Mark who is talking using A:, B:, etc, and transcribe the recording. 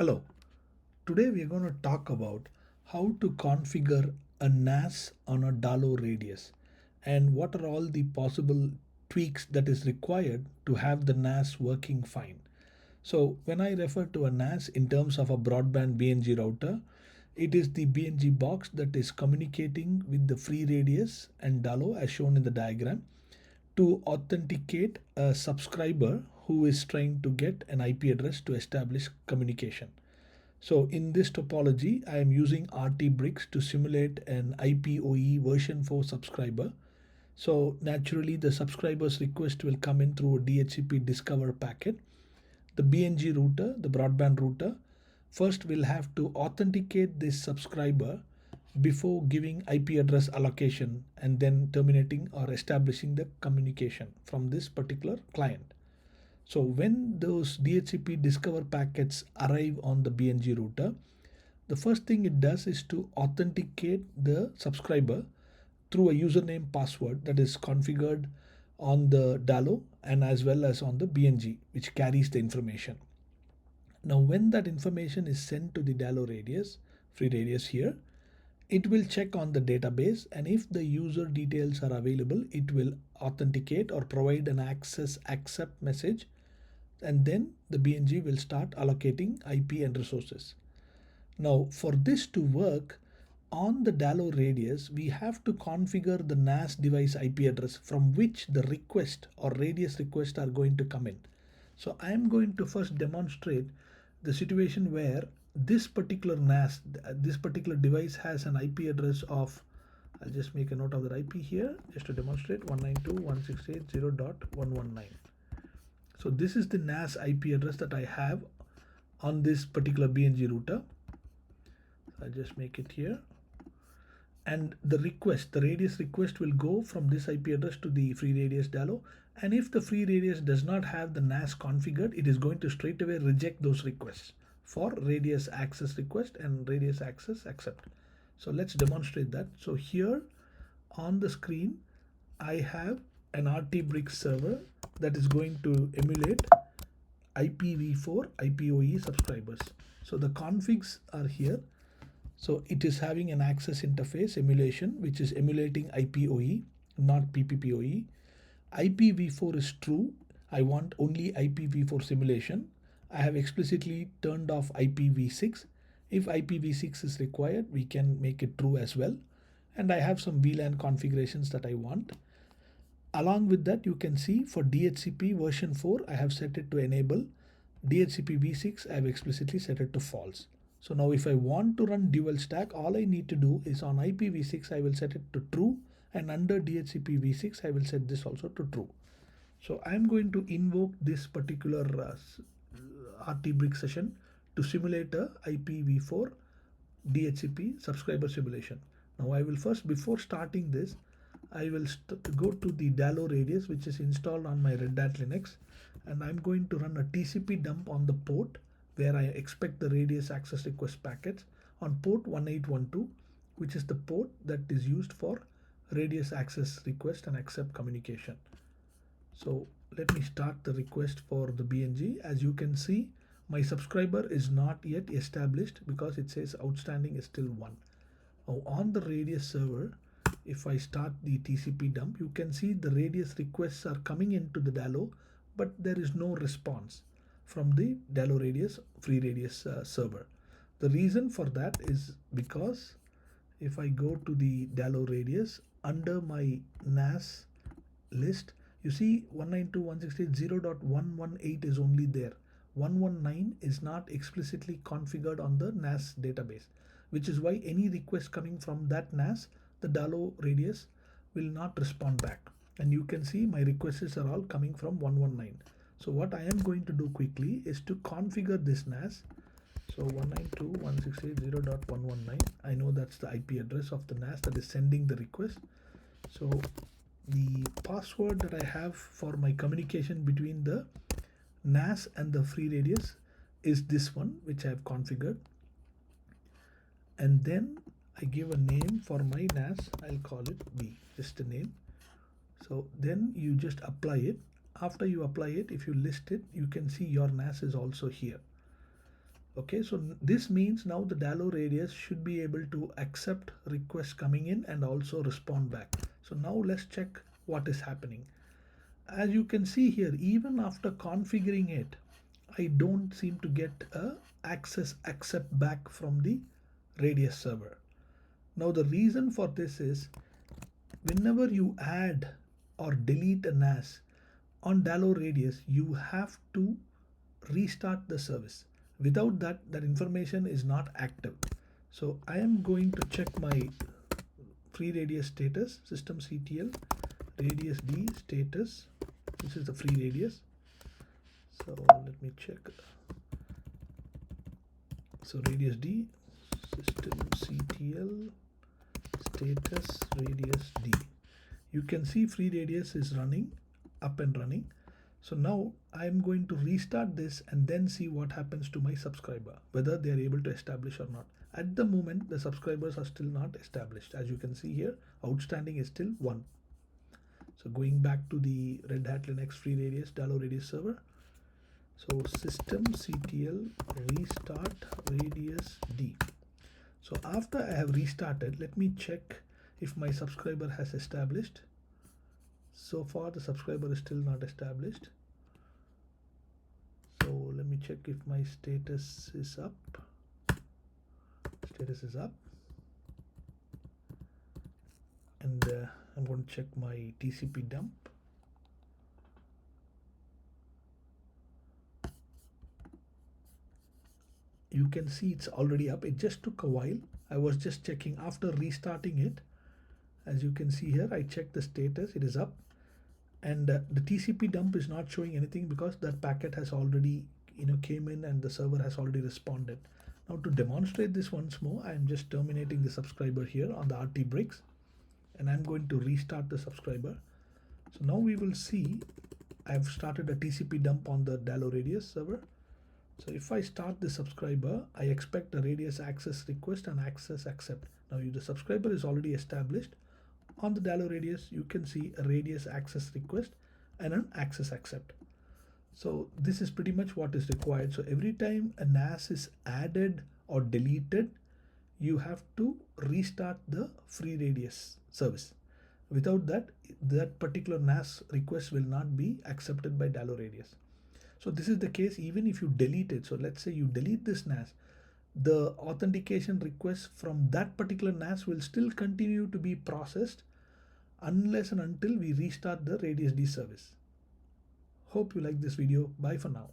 A: Hello, today we are going to talk about how to configure a NAS on a Dalo Radius and what are all the possible tweaks that is required to have the NAS working fine. So when I refer to a NAS in terms of a broadband BNG router, it is the BNG box that is communicating with the free radius and Dalo as shown in the diagram to authenticate a subscriber who is trying to get an IP address to establish communication. So in this topology, I am using RT bricks to simulate an IPOE version 4 subscriber. So naturally the subscriber's request will come in through a DHCP discover packet. The BNG router, the broadband router, first will have to authenticate this subscriber before giving IP address allocation and then terminating or establishing the communication from this particular client. So when those DHCP discover packets arrive on the BNG router, the first thing it does is to authenticate the subscriber through a username password that is configured on the Dalo and as well as on the BNG, which carries the information. Now when that information is sent to the Dalo radius, free radius here, it will check on the database, and if the user details are available, it will authenticate or provide an access accept message, and then the BNG will start allocating IP and resources. Now for this to work on the Dalo radius, we have to configure the NAS device IP address from which the request or radius request are going to come in. So I am going to first demonstrate the situation where this particular NAS, this particular device has an IP address of, I'll just make a note of the IP here just to demonstrate, 192.168.0.119. So this is the NAS IP address that I have on this particular BNG router. I'll just make it here. And the request, the radius request will go from this IP address to the free radius Dalo. And if the free radius does not have the NAS configured, it is going to straight away reject those requests for radius access request and radius access accept. So let's demonstrate that. So here on the screen, I have an RT brick server that is going to emulate IPv4 IPOE subscribers. So the configs are here. So it is having an access interface emulation, which is emulating IPOE, not PPPoE. IPv4 is true. I want only IPv4 simulation. I have explicitly turned off IPv6. If IPv6 is required, we can make it true as well. And I have some VLAN configurations that I want. Along with that, you can see for DHCP version 4, I have set it to enable. DHCP v6, I have explicitly set it to false. So now if I want to run dual stack, all I need to do is on IPv6, I will set it to true, and under DHCP v6, I will set this also to true. So I'm going to invoke this particular RT brick session to simulate a IPv4 DHCP subscriber simulation. Now I will first, before starting this, I will go to the Dalo radius, which is installed on my Red Hat Linux, and I'm going to run a TCP dump on the port where I expect the radius access request packets on port 1812, which is the port that is used for radius access request and accept communication. So let me start the request for the BNG. As you can see, my subscriber is not yet established because it says outstanding is still 1. Now on the radius server, if I start the TCP dump, you can see the radius requests are coming into the Dalo, but there is no response from the Dalo radius free radius server. The reason for that is because if I go to the Dalo radius under my NAS list, you see 192.168.0.118 is only there. 119 is not explicitly configured on the NAS database, which is why any request coming from that NAS, the Dalo radius will not respond back. And you can see my requests are all coming from 119. So what I am going to do quickly is to configure this NAS. So 192.168.0.119, I know that's the IP address of the NAS that is sending the request. So the password that I have for my communication between the NAS and the free radius is this one, which I have configured. And then I give a name for my NAS. I'll call it B, just a name. So then you just apply it. After you apply it, if you list it, you can see your NAS is also here. Okay, so this means now the Dalo Radius should be able to accept requests coming in and also respond back. So now let's check what is happening. As you can see here, even after configuring it, I don't seem to get a access accept back from the Radius server. Now the reason for this is whenever you add or delete a NAS on Dalo Radius, you have to restart the service. Without that, that information is not active. So I am going to check my free radius status, systemctl radius d status. This is the free radius. So let me check. So radius d, systemctl status radius d. You can see free radius is running, up and running. So now I'm going to restart this and then see what happens to my subscriber, whether they are able to establish or not. At the moment, the subscribers are still not established. As you can see here, outstanding is still 1. So going back to the Red Hat Linux free radius, Dalo Radius server. So systemctl restart radius d. So after I have restarted, let me check if my subscriber has established. So far the subscriber is still not established. So let me check if my status is up. Status is up. And I'm going to check my TCP dump. You can see it's already up. It just took a while. I was just checking after restarting it. As you can see here, I checked the status. It is up. And the TCP dump is not showing anything because that packet has already came in and the server has already responded. Now to demonstrate this once more, I am just terminating the subscriber here on the RT bricks, and I'm going to restart the subscriber. So now we will see I've started a TCP dump on the Dalo Radius server. So if I start the subscriber, I expect a radius access request and access accept. Now the subscriber is already established. On the Dalo Radius, you can see a radius access request and an access accept. So this is pretty much what is required. So every time a NAS is added or deleted, you have to restart the free radius service. Without that, that particular NAS request will not be accepted by Dalo Radius. So this is the case even if you delete it. So let's say you delete this NAS, the authentication request from that particular NAS will still continue to be processed unless and until we restart the Radius D service. Hope you like this video. Bye for now.